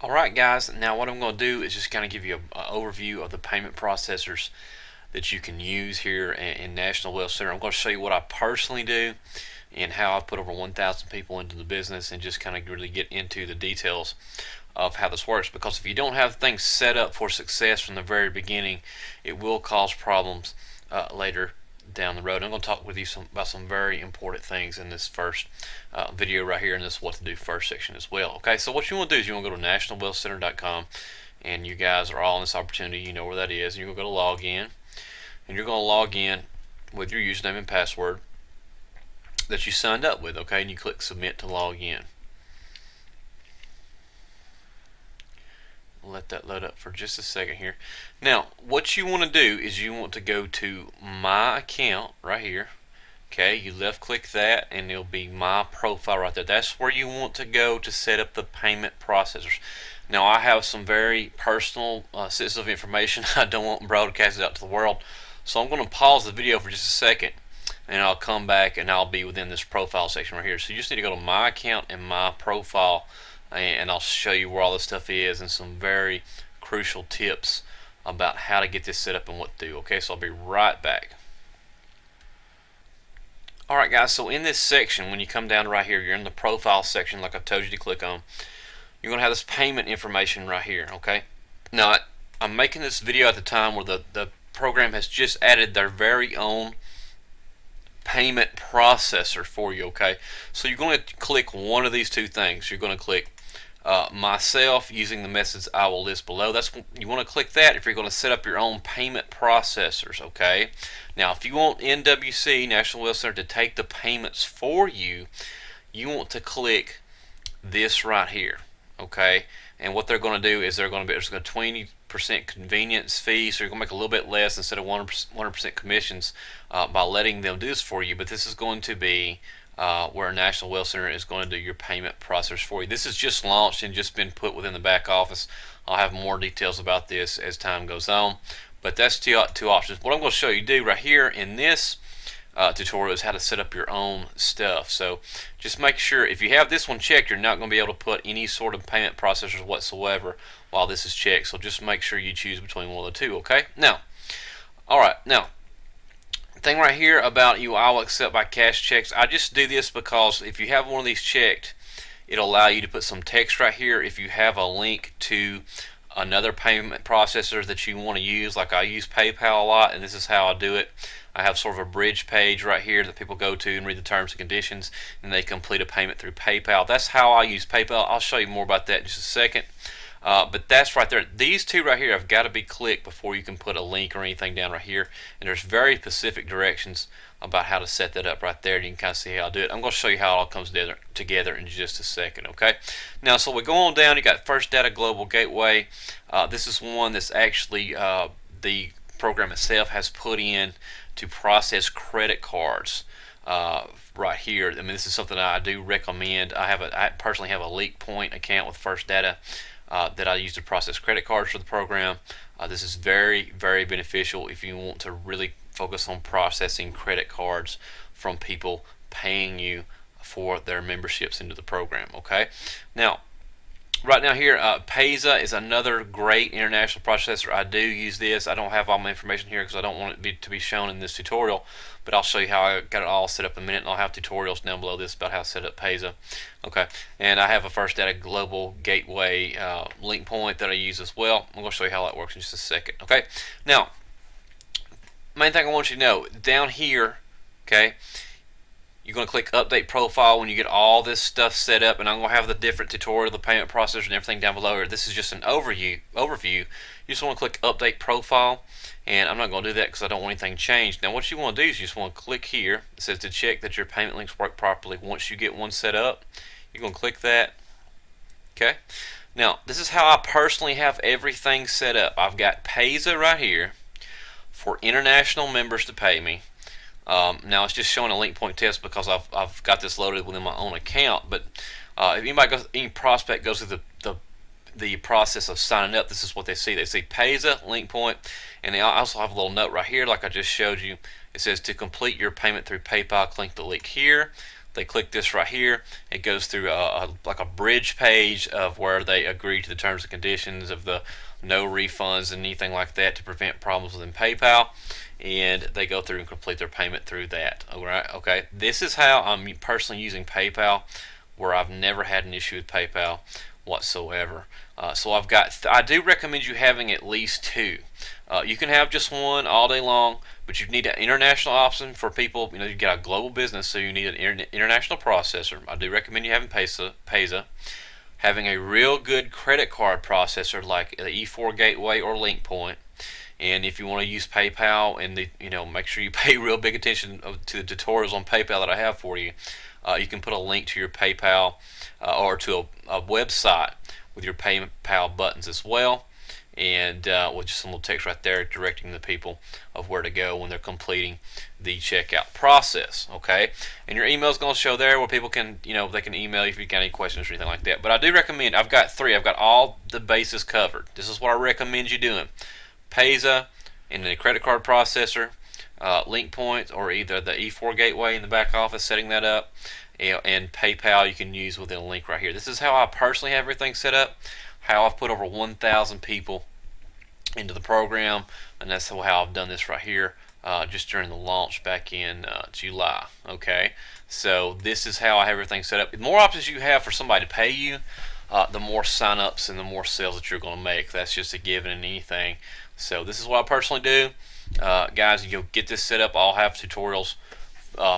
Alright guys, now what I'm going to do is just kind of give you an overview of the payment processors that you can use here in National Wealth Center. I'm going to show you what I personally do and how I've put over 1,000 people into the business, and just kind of really get into the details of how this works, because if you don't have things set up for success from the very beginning, it will cause problems later down the road. I'm going to talk with you about some very important things in this first video right here, in this what to do first section as well. Okay, so what you want to do is you want to go to nationalwealthcenter.com, and you guys are all in this opportunity, you know where that is, and you're going to go to log in, and you're going to log in with your username and password that you signed up with. Okay, and you click submit to log in. Let that load up for just a second here. Now what you want to do is you want to go to my account right here. Okay, you left click that and it'll be my profile right there. That's where you want to go to set up the payment processors. Now I have some very personal sensitive information I don't want broadcasted out to the world, so I'm going to pause the video for just a second, and I'll come back and I'll be within this profile section right here. So you just need to go to my account and my profile, and I'll show you where all this stuff is and some very crucial tips about how to get this set up and what to do. Okay, so I'll be right back. Alright guys, so in this section, when you come down right here, you're in the profile section like I told you to click on. You're going to have this payment information right here. Okay, now I'm making this video at the time where the program has just added their very own payment processor for you. Okay, so you're going to click one of these two things. You're going to click myself using the methods I will list below. That's, you want to click that if you're going to set up your own payment processors. Okay, now if you want NWC, National Wealth Center, to take the payments for you, you want to click this right here. Okay, and what they're going to do is there's going to be a 20% convenience fee, so you're going to make a little bit less instead of 100% commissions by letting them do this for you. But this is going to be where National Wealth Center is going to do your payment process for you. This is just launched and just been put within the back office. I'll have more details about this as time goes on, but that's two options. What I'm going to show you do right here in this tutorial is how to set up your own stuff. So just make sure if you have this one checked, you're not going to be able to put any sort of payment processors whatsoever while this is checked. So just make sure you choose between one of the two. Okay, now, alright, now thing right here about you I will accept by cash checks, I just do this because if you have one of these checked, it'll allow you to put some text right here if you have a link to another payment processor that you want to use. Like I use PayPal a lot, and this is how I do it. I have sort of a bridge page right here that people go to and read the terms and conditions, and they complete a payment through PayPal. That's how I use PayPal. I'll show you more about that in just a second. But that's right there. These two right here have got to be clicked before you can put a link or anything down right here. And there's very specific directions about how to set that up right there. And you can kind of see how I do it. I'm going to show you how it all comes together in just a second. Okay. Now, so we go on down. You got First Data Global Gateway. This is one that's actually the program itself has put in to process credit cards. Right here. I mean, this is something I do recommend. I personally have a Leak Point account with First Data that I use to process credit cards for the program. This is very, very beneficial if you want to really focus on processing credit cards from people paying you for their memberships into the program. Okay, now right now here, Payza is another great international processor. I do use this. I don't have all my information here because I don't want it to be shown in this tutorial, but I'll show you how I got it all set up in a minute, and I'll have tutorials down below this about how to set up Payza. Okay, and I have a First Data Global Gateway link point that I use as well. I'm going to show you how that works in just a second. Okay, now main thing I want you to know down here, okay, you're going to click Update Profile when you get all this stuff set up, and I'm going to have the different tutorial, the payment processor, and everything down below here. This is just an overview. You just want to click Update Profile, and I'm not going to do that because I don't want anything changed. Now, what you want to do is you just want to click here. It says to check that your payment links work properly. Once you get one set up, you're going to click that. Okay. Now, this is how I personally have everything set up. I've got Payza right here for international members to pay me. Now it's just showing a link point test because I've got this loaded within my own account. But if any prospect goes through the process of signing up, this is what they see. They see Payza, link point, and they also have a little note right here, like I just showed you. It says to complete your payment through PayPal, click the link here. They click this right here. It goes through like a bridge page of where they agree to the terms and conditions of the no refunds and anything like that to prevent problems within PayPal, and they go through and complete their payment through that. All right, okay. This is how I'm personally using PayPal, where I've never had an issue with PayPal whatsoever. So I do recommend you having at least two. You can have just one all day long, but you need an international option for people. You got a global business, so you need an international processor. I do recommend you having Payza. Having a real good credit card processor like the E4 Gateway or LinkPoint. And if you want to use PayPal, and make sure you pay real big attention to the tutorials on PayPal that I have for you. You can put a link to your PayPal or to a website with your PayPal buttons as well, and with just some little text right there directing the people of where to go when they're completing the checkout process. Okay, and your email is going to show there where people can, they can email you if you've got any questions or anything like that. But I do recommend, I've got three. I've got all the bases covered. This is what I recommend you doing: Payza and the credit card processor, LinkPoint, or either the E4 Gateway in the back office, setting that up, and PayPal you can use within a link right here. This is how I personally have everything set up, how I've put over 1,000 people into the program, and that's how I've done this right here just during the launch back in July. Okay, so this is how I have everything set up. The more options you have for somebody to pay you, the more sign-ups and the more sales that you're going to make. That's just a given in anything. So this is what I personally do. Guys, you'll get this set up. I'll have tutorials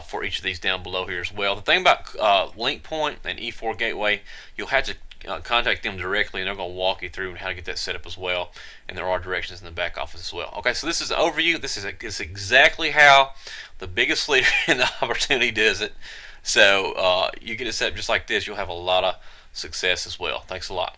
for each of these down below here as well. The thing about LinkPoint and E4 Gateway, you'll have to contact them directly, and they're going to walk you through how to get that set up as well. And there are directions in the back office as well. Okay, so this is an overview. This is exactly how the biggest leader in the opportunity does it. So you get it set up just like this, you'll have a lot of success as well. Thanks a lot.